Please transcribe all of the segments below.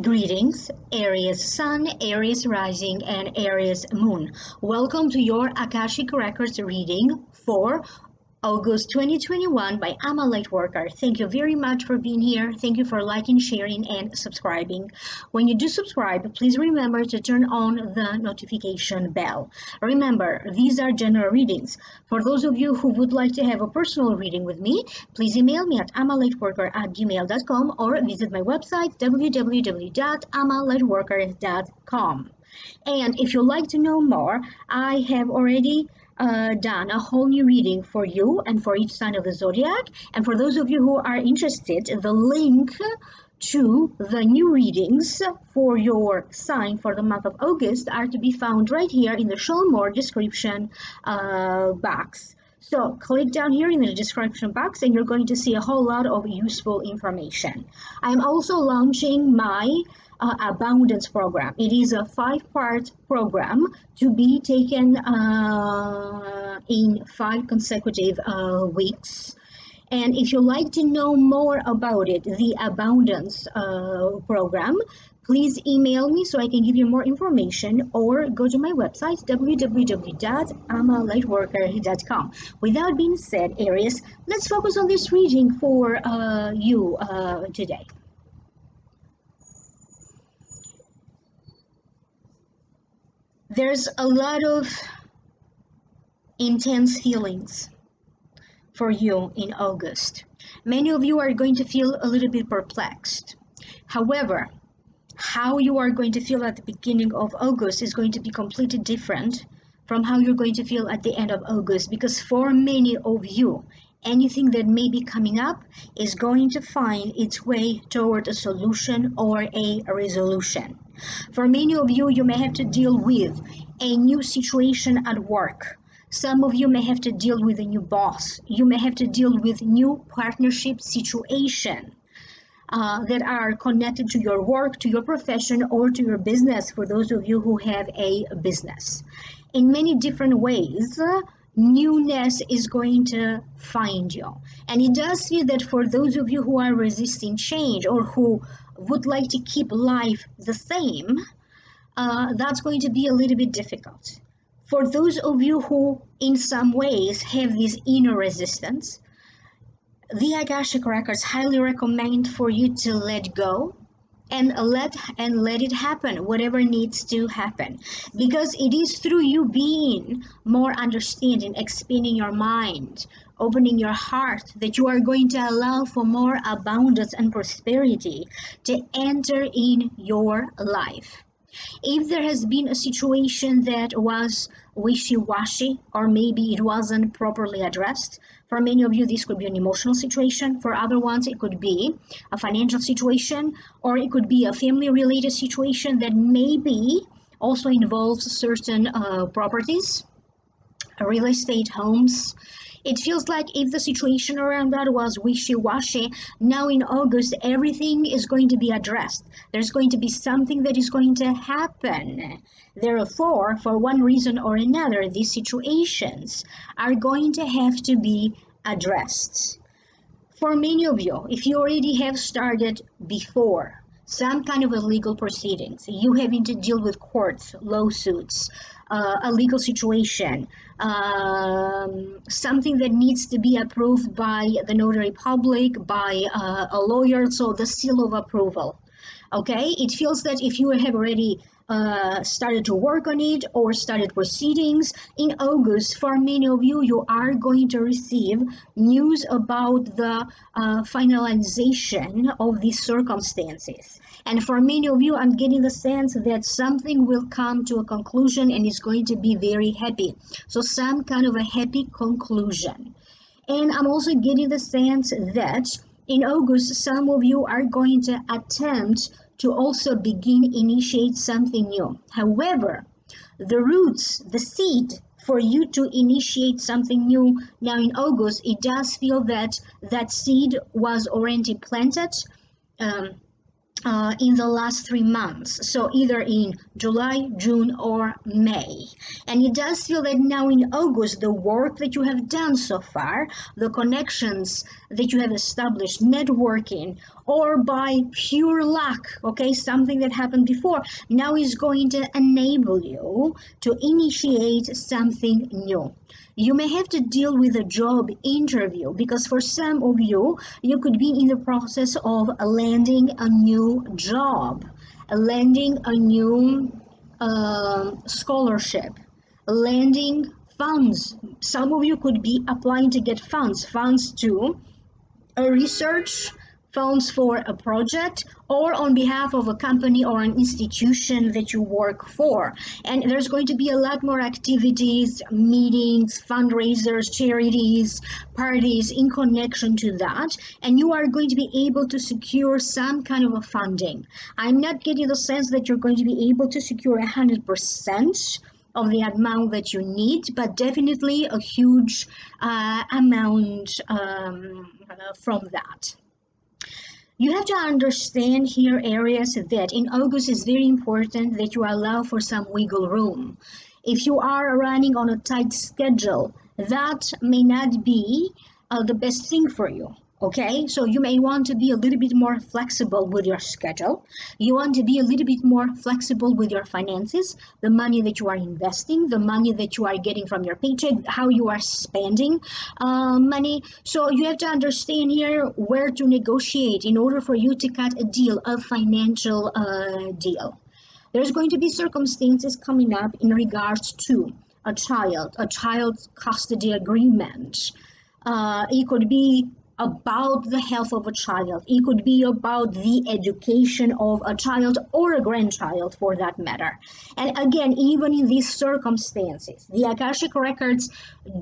Greetings, Aries Sun, Aries Rising, and Aries Moon. Welcome to your Akashic Records reading for August 2021 by Lightworker. Thank you very much for being here. Thank you for liking, sharing, and subscribing. When you do subscribe, please remember to turn on the notification bell. Remember, these are general readings. For those of you who would like to have a personal reading with me, please email me at amalightworker@gmail.com or visit my website www.amalightworker.com. And if you'd like to know more, I have already done a whole new reading for you and for each sign of the zodiac. And for those of you who are interested, the link to the new readings for your sign for the month of August are to be found right here in the show more description box. So click down here in the description box and you're going to see a whole lot of useful information. I'm also launching my abundance program. It is a 5-part program to be taken in 5 consecutive weeks. And if you'd like to know more about it, the abundance program, please email me so I can give you more information, or go to my website www.amalightworker.com. Without being said, Aries, let's focus on this reading for you today. There's a lot of intense feelings for you in August. Many of you are going to feel a little bit perplexed. However, how you are going to feel at the beginning of August is going to be completely different from how you're going to feel at the end of August, because for many of you, anything that may be coming up is going to find its way toward a solution or a resolution. For many of you, you may have to deal with a new situation at work. Some of you may have to deal with a new boss. You may have to deal with new partnership situation that are connected to your work, to your profession, or to your business, for those of you who have a business. In many different ways, newness is going to find you. And it does feel that for those of you who are resisting change or who would like to keep life the same, that's going to be a little bit difficult. For those of you who in some ways have this inner resistance, the Akashic Records highly recommend for you to let go and let it happen, whatever needs to happen, because it is through you being more understanding, expanding your mind, opening your heart, that you are going to allow for more abundance and prosperity to enter in your life. If there has been a situation that was wishy-washy, or maybe it wasn't properly addressed, for many of you this could be an emotional situation. For other ones it could be a financial situation, or it could be a family-related situation that maybe also involves certain properties, real estate, homes. It feels like if the situation around that was wishy-washy, now in August everything is going to be addressed. There's going to be something that is going to happen. Therefore, for one reason or another, these situations are going to have to be addressed. For many of you, if you already have started before some kind of a legal proceedings, you having to deal with courts, lawsuits, a legal situation, something that needs to be approved by the notary public, by a lawyer, so the seal of approval. Okay, it feels that if you have already started to work on it or started proceedings in August, for many of you, you are going to receive news about the finalization of these circumstances. And for many of you, I'm getting the sense that something will come to a conclusion and is going to be very happy. So some kind of a happy conclusion. And I'm also getting the sense that in August, some of you are going to attempt to also initiate something new. However, the roots, the seed for you to initiate something new now in August, it does feel that that seed was already planted. in the last 3 months, so either in July, June, or May. And it does feel that now in August, the work that you have done so far, the connections that you have established, networking, or by pure luck, okay, something that happened before, now is going to enable you to initiate something new. You may have to deal with a job interview because for some of you, you could be in the process of landing a new job, landing a new scholarship, landing funds. Some of you could be applying to get funds to a research, funds for a project, or on behalf of a company or an institution that you work for. And there's going to be a lot more activities, meetings, fundraisers, charities, parties in connection to that. And you are going to be able to secure some kind of a funding. I'm not getting the sense that you're going to be able to secure 100% of the amount that you need, but definitely a huge amount from that. You have to understand here, Aries, that in August it's very important that you allow for some wiggle room. If you are running on a tight schedule, that may not be the best thing for you. Okay, so you may want to be a little bit more flexible with your schedule. You want to be a little bit more flexible with your finances, the money that you are investing, the money that you are getting from your paycheck, how you are spending money. So you have to understand here where to negotiate in order for you to cut a deal, a financial deal. There's going to be circumstances coming up in regards to a child custody agreement. It could be about the health of a child. It could be about the education of a child or a grandchild for that matter. And again, even in these circumstances, the Akashic records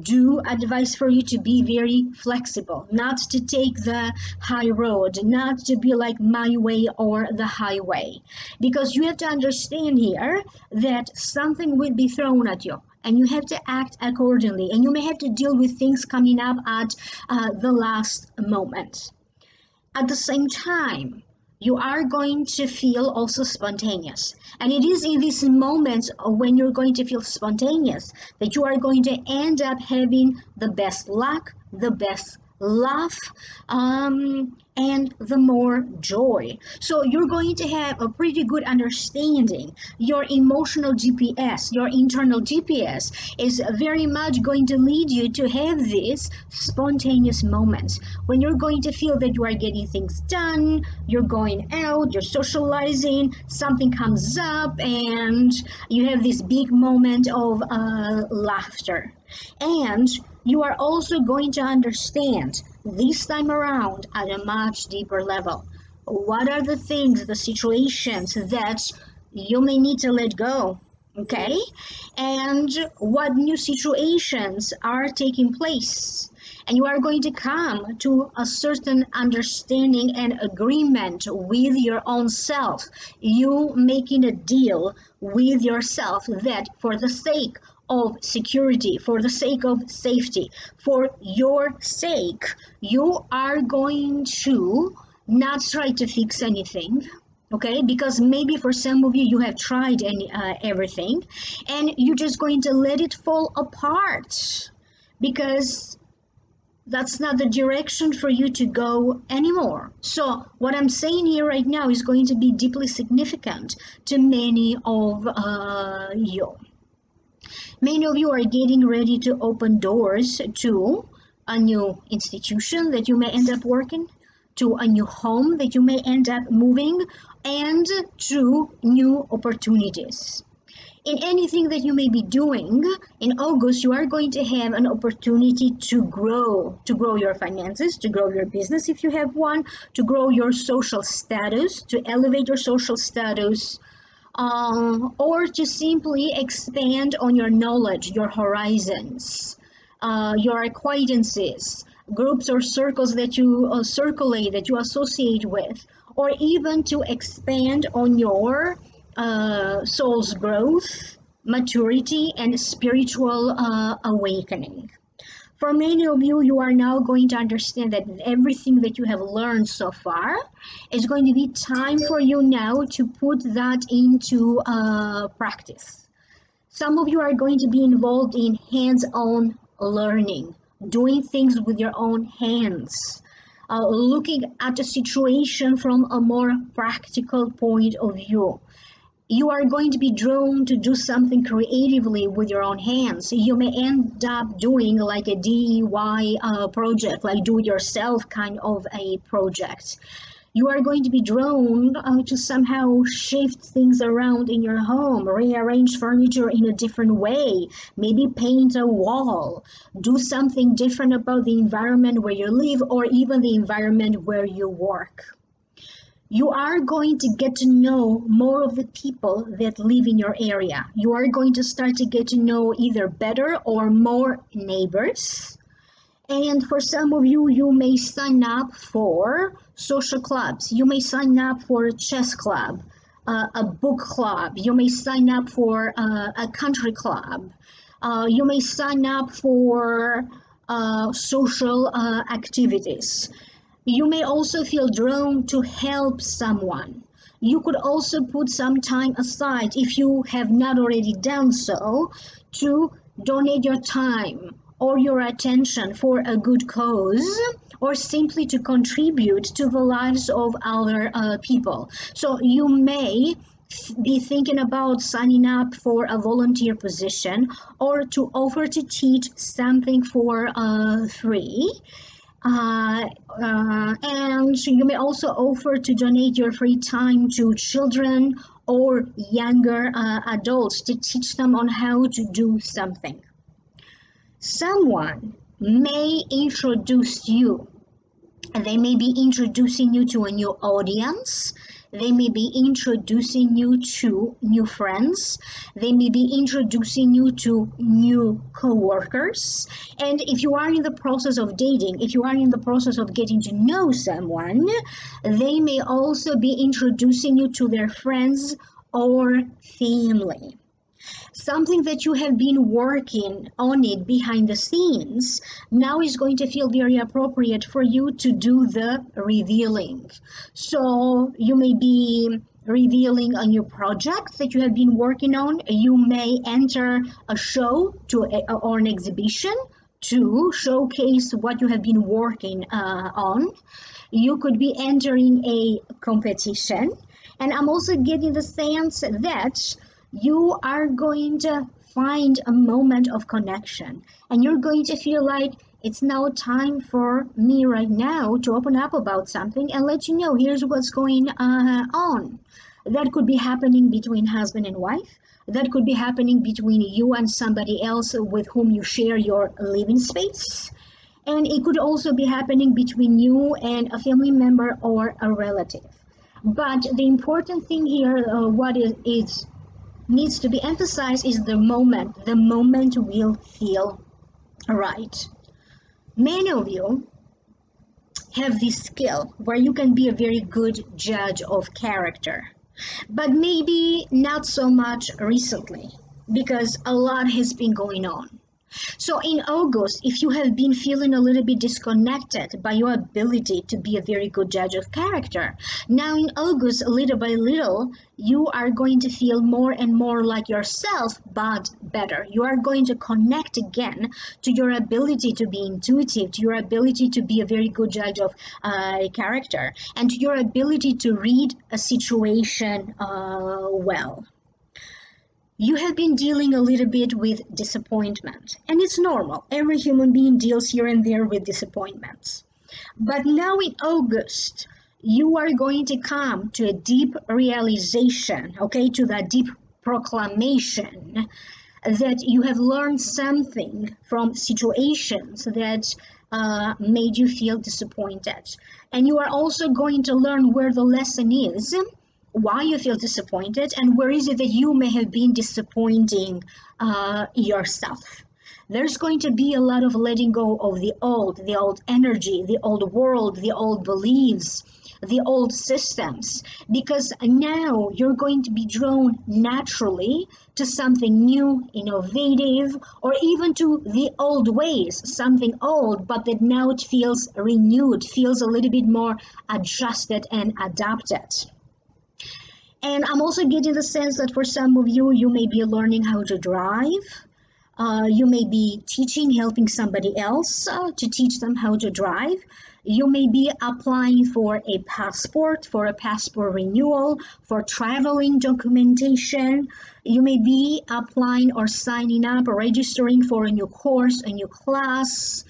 do advise for you to be very flexible, not to take the high road, not to be like my way or the highway. Because you have to understand here that something will be thrown at you, and you have to act accordingly, and you may have to deal with things coming up at the last moment. At the same time, you are going to feel also spontaneous, and it is in these moments when you're going to feel spontaneous that you are going to end up having the best luck, the best laugh, and the more joy. So you're going to have a pretty good understanding. Your emotional GPS, your internal GPS is very much going to lead you to have these spontaneous moments when you're going to feel that you are getting things done, you're going out, you're socializing, something comes up, and you have this big moment of laughter. And you are also going to understand this time around at a much deeper level what are the things, the situations that you may need to let go, okay? And what new situations are taking place. And you are going to come to a certain understanding and agreement with your own self. You making a deal with yourself that for the sake of security, for the sake of safety, for your sake, you are going to not try to fix anything. Okay, because maybe for some of you, you have tried everything, and you're just going to let it fall apart because that's not the direction for you to go anymore. So what I'm saying here right now is going to be deeply significant to many of you. Many of you are getting ready to open doors to a new institution that you may end up working, to a new home that you may end up moving, and to new opportunities. In anything that you may be doing in August, you are going to have an opportunity to grow your finances, to grow your business if you have one, to grow your social status, to elevate your social status, or to simply expand on your knowledge, your horizons, your acquaintances, groups or circles that you circulate, that you associate with, or even to expand on your soul's growth, maturity, and spiritual awakening. For many of you, you are now going to understand that everything that you have learned so far is going to be time for you now to put that into practice. Some of you are going to be involved in hands-on learning, doing things with your own hands, looking at a situation from a more practical point of view. You are going to be drawn to do something creatively with your own hands. You may end up doing like a DIY project, like do-it-yourself kind of a project. You are going to be drawn to somehow shift things around in your home, rearrange furniture in a different way, maybe paint a wall, do something different about the environment where you live or even the environment where you work. You are going to get to know more of the people that live in your area. You are going to start to get to know either better or more neighbors. And for some of you, you may sign up for social clubs. You may sign up for a chess club, a book club. You may sign up for a country club. You may sign up for social activities. You may also feel drawn to help someone. You could also put some time aside, if you have not already done so, to donate your time or your attention for a good cause, or simply to contribute to the lives of other people. So you may be thinking about signing up for a volunteer position or to offer to teach something for free. And you may also offer to donate your free time to children or younger adults to teach them on how to do something. Someone may introduce you. They may be introducing you to a new audience. They may be introducing you to new friends. They may be introducing you to new co-workers. And if you are in the process of dating, if you are in the process of getting to know someone, they may also be introducing you to their friends or family. Something that you have been working on it behind the scenes now is going to feel very appropriate for you to do the revealing. So you may be revealing a new project that you have been working on. You may enter a show or an exhibition to showcase what you have been working on. You could be entering a competition. And I'm also getting the sense that you are going to find a moment of connection, and you're going to feel like it's now time for me right now to open up about something and let you know here's what's going on. That could be happening between husband and wife. That could be happening between you and somebody else with whom you share your living space. And it could also be happening between you and a family member or a relative. But the important thing here, what is needs to be emphasized, is the moment. The moment will feel right. Many of you have this skill where you can be a very good judge of character, but maybe not so much recently because a lot has been going on. So in August, if you have been feeling a little bit disconnected by your ability to be a very good judge of character, now in August, little by little, you are going to feel more and more like yourself, but better. You are going to connect again to your ability to be intuitive, to your ability to be a very good judge of character, and to your ability to read a situation well. You have been dealing a little bit with disappointment, and it's normal. Every human being deals here and there with disappointments. But now in August, you are going to come to a deep realization, okay, to that deep proclamation that you have learned something from situations that made you feel disappointed. And you are also going to learn where the lesson is, why you feel disappointed, and where is it that you may have been disappointing yourself. There's going to be a lot of letting go of the old energy, the old world, the old beliefs, the old systems, because now you're going to be drawn naturally to something new, innovative, or even to the old ways, something old, but that now it feels renewed, feels a little bit more adjusted and adapted. And I'm also getting the sense that for some of you, you may be learning how to drive. You may be teaching, helping somebody else to teach them how to drive. You may be applying for a passport renewal, for traveling documentation. You may be applying or signing up or registering for a new course, a new class.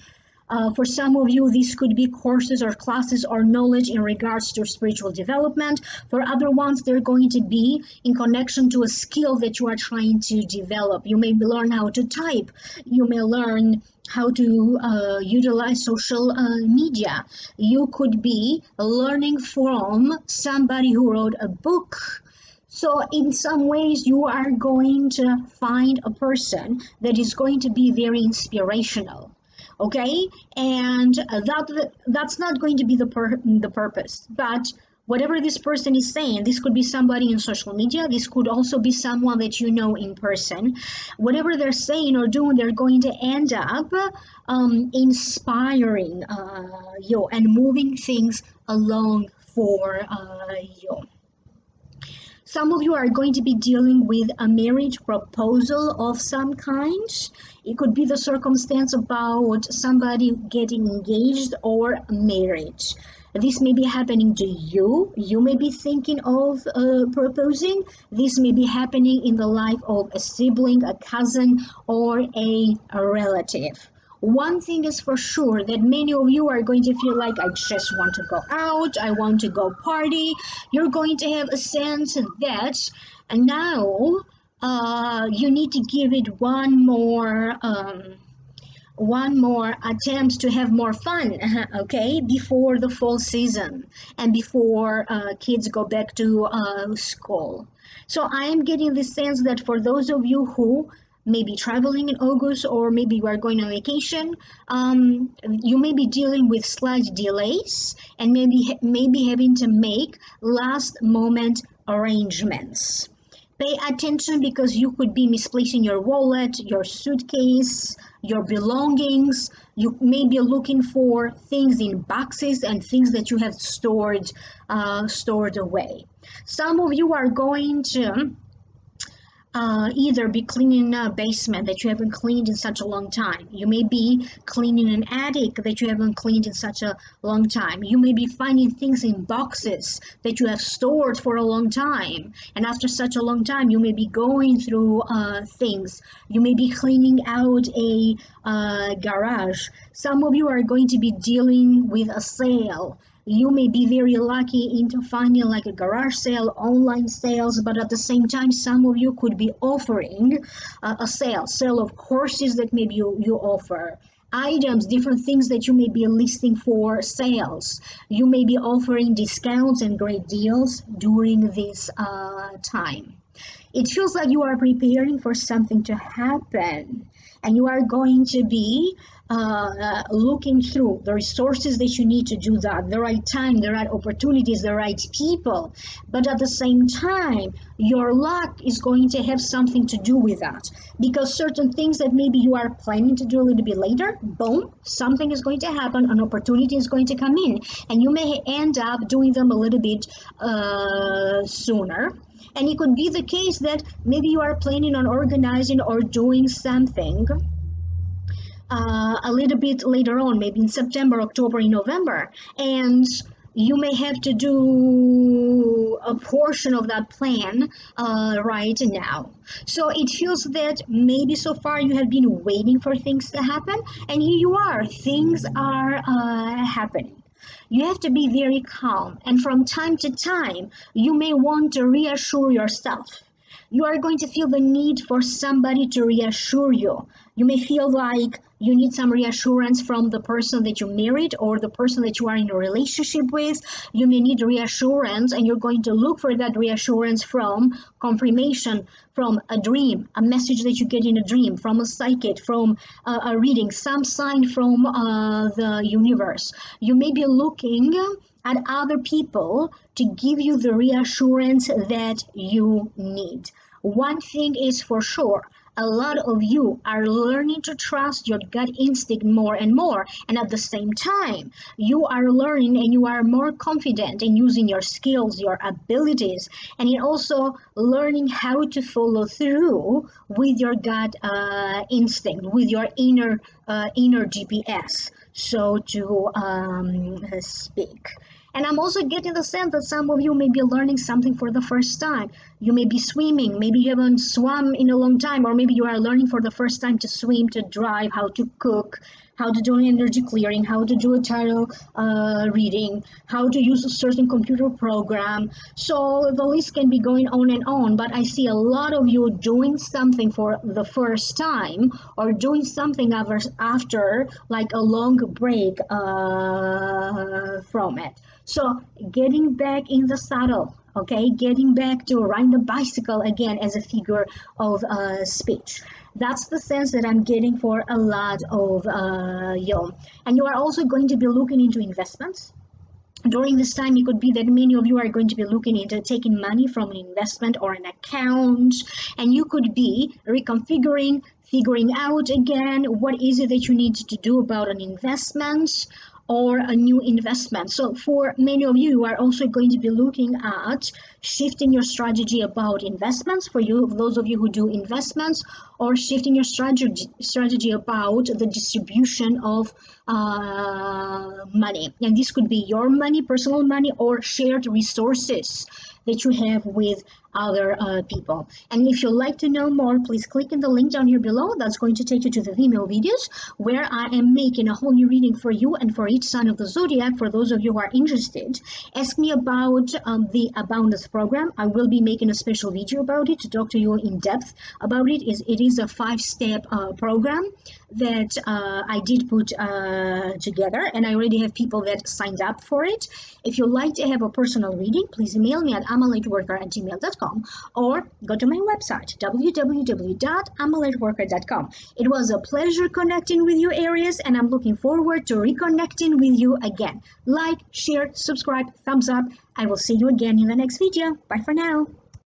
For some of you, this could be courses or classes or knowledge in regards to spiritual development. For other ones, they're going to be in connection to a skill that you are trying to develop. You may learn how to type. You may learn how to utilize social media. You could be learning from somebody who wrote a book. So in some ways, you are going to find a person that is going to be very inspirational. Okay, and that's not going to be the purpose, but whatever this person is saying, this could be somebody in social media, this could also be someone that you know in person. Whatever they're saying or doing, they're going to end up inspiring you and moving things along for you. Some of you are going to be dealing with a marriage proposal of some kind. It could be the circumstance about somebody getting engaged or married. This may be happening to you. You may be thinking of proposing. This may be happening in the life of a sibling, a cousin, or a relative. One thing is for sure, that many of you are going to feel like, I just want to go out, I want to go party. You're going to have a sense that now you need to give it one more attempt to have more fun, okay, before the fall season and before kids go back to school. So I am getting the sense that for those of you who may be traveling in August, or maybe you are going on vacation, you may be dealing with slight delays and maybe having to make last moment arrangements. Pay attention, because you could be misplacing your wallet, your suitcase, your belongings. You may be looking for things in boxes and things that you have stored away. Some of you are going to either be cleaning a basement that you haven't cleaned in such a long time. You may be cleaning an attic that you haven't cleaned in such a long time. You may be finding things in boxes that you have stored for a long time. And after such a long time, you may be going through things. You may be cleaning out a garage. Some of you are going to be dealing with a sale. You may be very lucky into finding like a garage sale, online sales, but at the same time, some of you could be offering a sale of courses that maybe you offer, items, different things that you may be listing for sales. You may be offering discounts and great deals during this time. It feels like you are preparing for something to happen, and you are going to be looking through the resources that you need to do that, the right time, the right opportunities, the right people. But at the same time, your luck is going to have something to do with that, because certain things that maybe you are planning to do a little bit later, boom, something is going to happen, an opportunity is going to come in, and you may end up doing them a little bit sooner. And it could be the case that maybe you are planning on organizing or doing something a little bit later on, maybe in September, October, in November, and you may have to do a portion of that plan right now. So it feels that maybe so far you have been waiting for things to happen, and here you are, things are happening. You have to be very calm, and from time to time, you may want to reassure yourself. You are going to feel the need for somebody to reassure you. You may feel like You need some reassurance from the person that you married or the person that you are in a relationship with. You may need reassurance, and you're going to look for that reassurance from confirmation, from a dream, a message that you get in a dream, from a psychic, from a reading, some sign from the universe. You may be looking at other people to give you the reassurance that you need. One thing is for sure, a lot of you are learning to trust your gut instinct more and more, and at the same time you are learning and you are more confident in using your skills, your abilities, and in also learning how to follow through with your gut instinct, with your inner GPS, so to speak. And I'm also getting the sense that some of you may be learning something for the first time. You may be swimming, maybe you haven't swum in a long time, or maybe you are learning for the first time to swim, to drive, how to cook, how to do an energy clearing, how to do a tarot reading, how to use a certain computer program. So the list can be going on and on, but I see a lot of you doing something for the first time, or doing something after like a long break from it. So getting back in the saddle, okay, getting back to riding the bicycle again as a figure of speech. That's the sense that I'm getting for a lot of you. And you are also going to be looking into investments. During this time, it could be that many of you are going to be looking into taking money from an investment or an account, and you could be reconfiguring, figuring out again what is it that you need to do about an investment or a new investment. So for many of you, you are also going to be looking at shifting your strategy about investments, for you, those of you who do investments, or shifting your strategy about the distribution of money. And this could be your money, personal money, or shared resources that you have with other people. And if you'd like to know more, please click in the link down here below. That's going to take you to the Vimeo videos where I am making a whole new reading for you and for each sign of the zodiac. For those of you who are interested, ask me about the Abundance program. I will be making a special video about it to talk to you in depth about it. It is a 5-step program that I did put together, and I already have people that signed up for it. If you'd like to have a personal reading, please email me at amalightworker@gmail.com or go to my website www.amalightworker.com. It was a pleasure connecting with you, Aries, and I'm looking forward to reconnecting with you again. Like, share, subscribe, thumbs up. I will see you again in the next video. Bye for now.